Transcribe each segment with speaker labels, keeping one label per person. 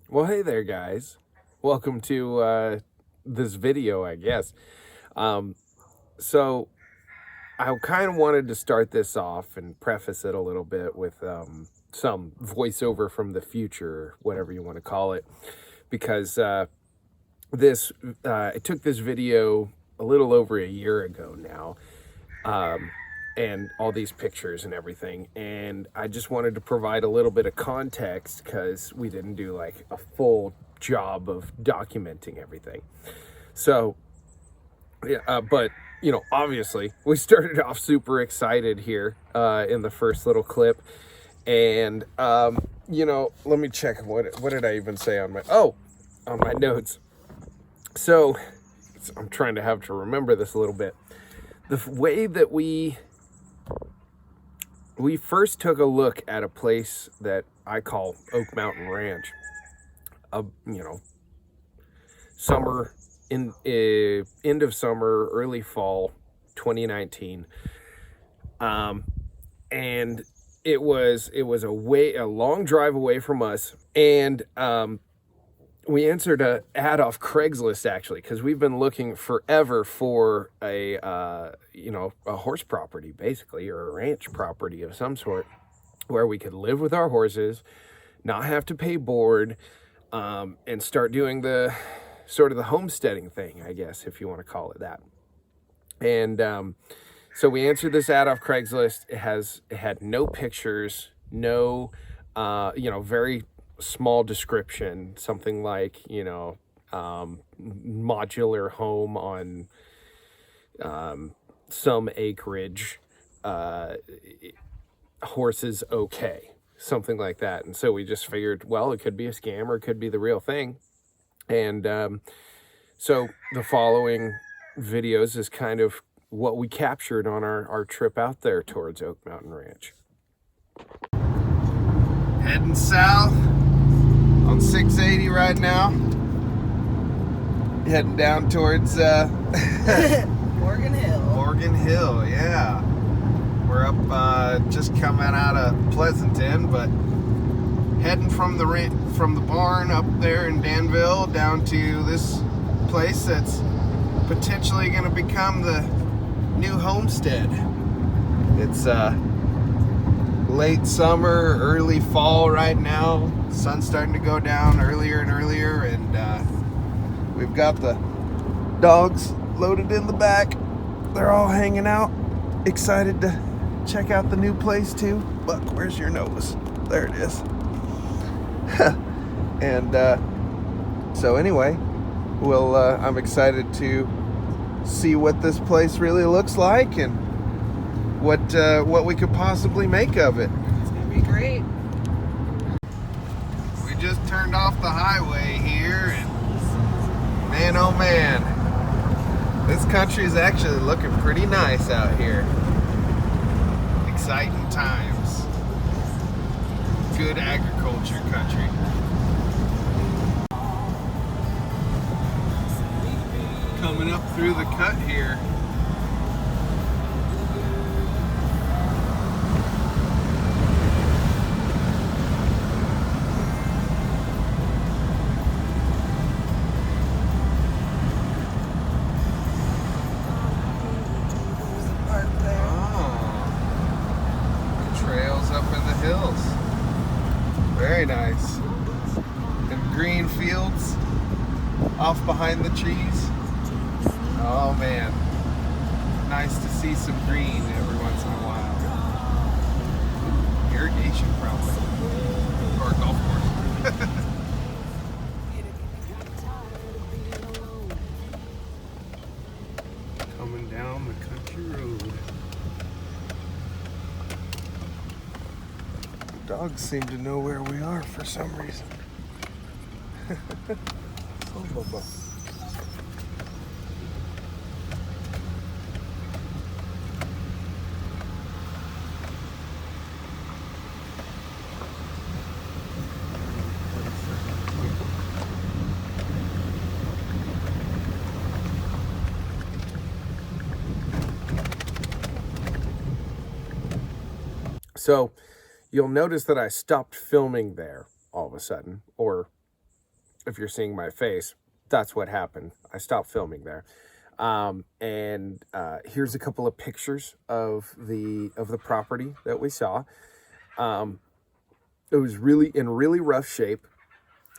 Speaker 1: Well, hey there, guys. Welcome to this video, I guess. Um, so, I kind of wanted to start this off and preface it a little bit with some voiceover from the future, whatever you want to call it, because this I took this video a little over a year ago now, um, and all these pictures and everything. And I just wanted to provide a little bit of context because we didn't do like a full job of documenting everything. So, yeah, but obviously, we started off super excited here in the first little clip, and let me check what did I even say on my notes. So, I'm trying to have to remember this a little bit. The way that we first took a look at a place that I call Oak Mountain Ranch. Summer end of summer, early fall, 2019, and it was a long drive away from us, and we answered a ad off Craigslist actually because we've been looking forever for a horse property basically, or a ranch property of some sort where we could live with our horses, not have to pay board, and start doing the sort of the homesteading thing, I guess, if you want to call it that. And so we answered this ad off Craigslist. It had no pictures, no very small description, something like modular home on some acreage, horses okay, something like that. And so we just figured, well, it could be a scam or it could be the real thing. And so the following videos is kind of what we captured on our trip out there towards Oak Mountain Ranch. Heading south on 680 right now. Heading down towards
Speaker 2: Morgan Hill.
Speaker 1: Morgan Hill, yeah. We're up just coming out of Pleasanton, but heading from the barn up there in Danville down to this place that's potentially going to become the new homestead. It's late summer, early fall right now. Sun's starting to go down earlier and earlier, and we've got the dogs loaded in the back. They're all hanging out, excited to check out the new place too. Buck, where's your nose? There it is. And so anyway, I'm excited to see what this place really looks like and what we could possibly make of it.
Speaker 2: It's gonna be great.
Speaker 1: We just turned off the highway here, and man, oh man, this country is actually looking pretty nice out here. Exciting times. Good agriculture country. Coming up through the cut here.
Speaker 2: There's a park there.
Speaker 1: Oh, the trails up in the hills. Very nice. And green fields off behind the trees. Oh man, nice to see some green every once in a while. Irrigation probably, or a golf course. Coming down the country road. The dogs seem to know where we are for some reason. Oh, Bubba. So you'll notice that I stopped filming there all of a sudden, or if you're seeing my face, that's what happened. I stopped filming there. And here's a couple of pictures of the property that we saw. It was really in really rough shape.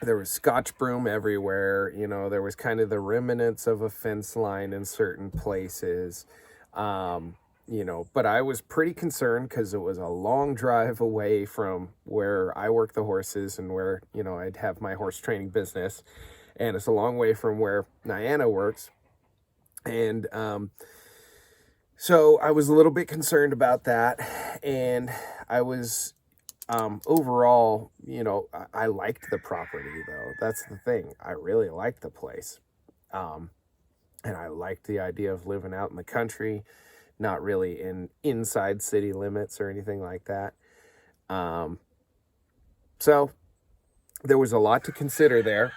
Speaker 1: There was scotch broom everywhere. You know, there was kind of the remnants of a fence line in certain places. You know, but I was pretty concerned because it was a long drive away from where I work the horses and where, you know, I'd have my horse training business. And it's a long way from where Nyana works. And so I was a little bit concerned about that. And I was overall, you know, I liked the property though. That's the thing. I really liked the place. And I liked the idea of living out in the country, not really in inside city limits or anything like that. So there was a lot to consider there.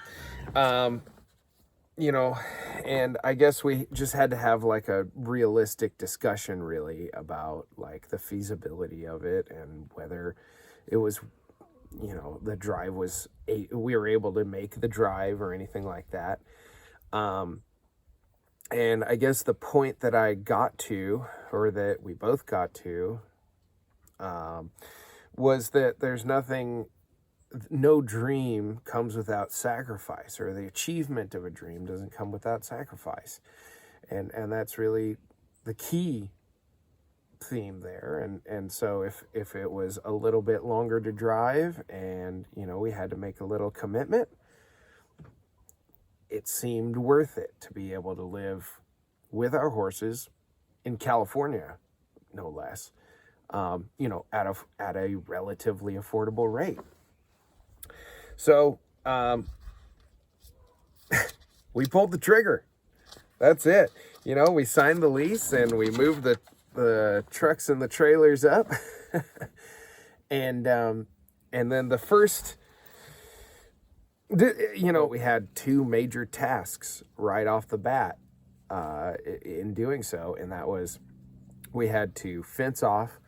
Speaker 1: You know, and I guess we just had to have like a realistic discussion really about like the feasibility of it and whether it was, you know, the drive was we were able to make the drive or anything like that. And I guess the point that I got to, or that we both got to, was that there's nothing, no dream comes without sacrifice, or the achievement of a dream doesn't come without sacrifice. And that's really the key theme there. And so if it was a little bit longer to drive and, you know, we had to make a little commitment, it seemed worth it to be able to live with our horses in California, no less, you know, at a relatively affordable rate. So we pulled the trigger. That's it. You know, we signed the lease and we moved the trucks and the trailers up. And then the first, you know, we had two major tasks right off the bat in doing so. And that was, we had to fence off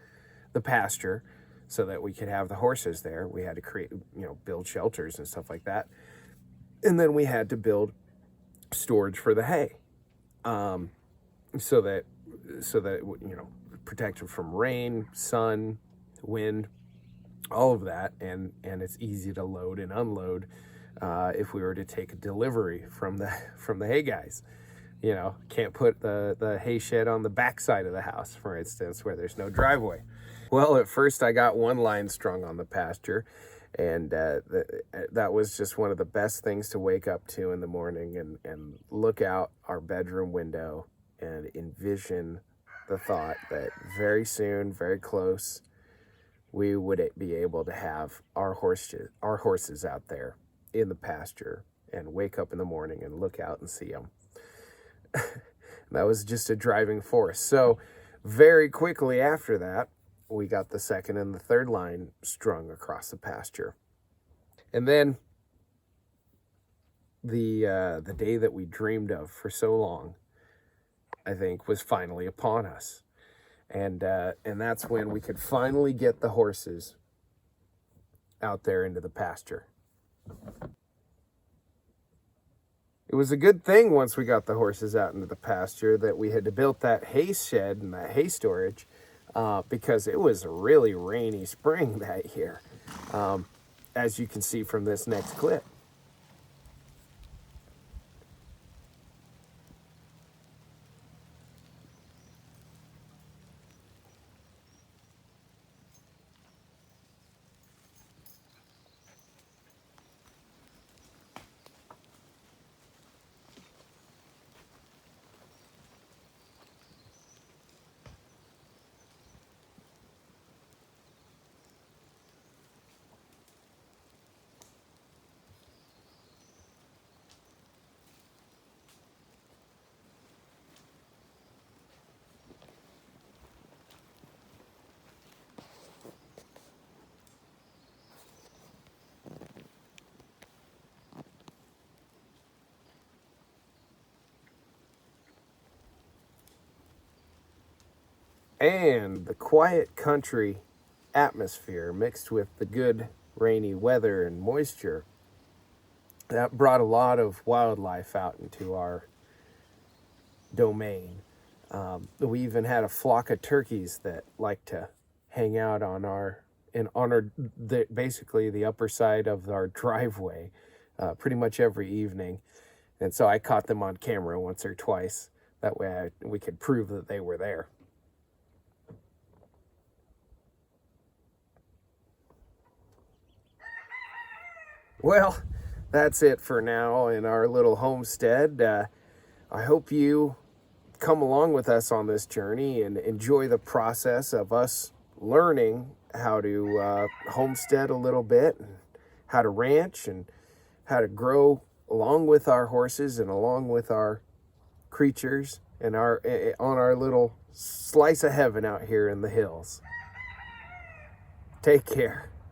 Speaker 1: the pasture so that we could have the horses there. We had to create, you know, build shelters and stuff like that. And then we had to build storage for the hay, so that, you know, protection from rain, sun, wind, all of that. And it's easy to load and unload if we were to take a delivery from the hay guys. You know, can't put the hay shed on the back side of the house, for instance, where there's no driveway. Well, at first I got one line strung on the pasture, and that was just one of the best things to wake up to in the morning and look out our bedroom window and envision the thought that very soon, very close, we would be able to have our horses out there in the pasture and wake up in the morning and look out and see them. That was just a driving force. So very quickly after that, we got the second and the third line strung across the pasture. And then the day that we dreamed of for so long, I think, was finally upon us. And that's when we could finally get the horses out there into the pasture. It was a good thing once we got the horses out into the pasture that we had to build that hay shed and that hay storage, because it was a really rainy spring that year, as you can see from this next clip. And the quiet country atmosphere mixed with the good rainy weather and moisture that brought a lot of wildlife out into our domain. We even had a flock of turkeys that like to hang out on basically the upper side of our driveway pretty much every evening. And so I caught them on camera once or twice. That way we could prove that they were there. Well, that's it for now in our little homestead. I hope you come along with us on this journey and enjoy the process of us learning how to homestead a little bit, and how to ranch, and how to grow along with our horses and along with our creatures and on our little slice of heaven out here in the hills. Take care.